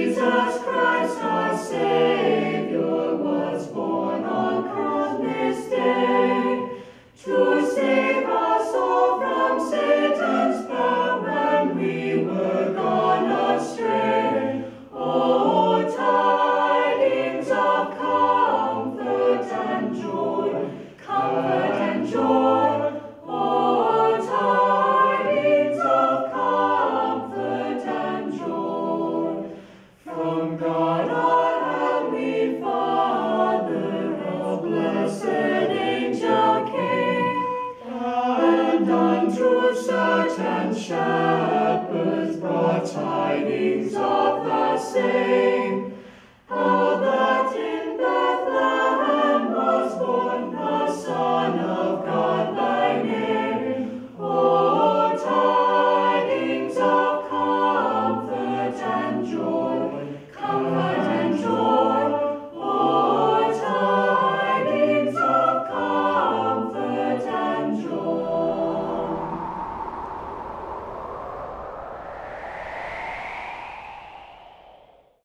Jesus Christ our Savior was born on Christmas Day to save us all from Satan's power when we were gone astray. Oh, tidings of comfort and joy, comfort and joy. Oh, tidings of comfort and joy. From God our Heavenly Father, a blessed angel came, and unto certain shepherds brought tidings of the Saviour.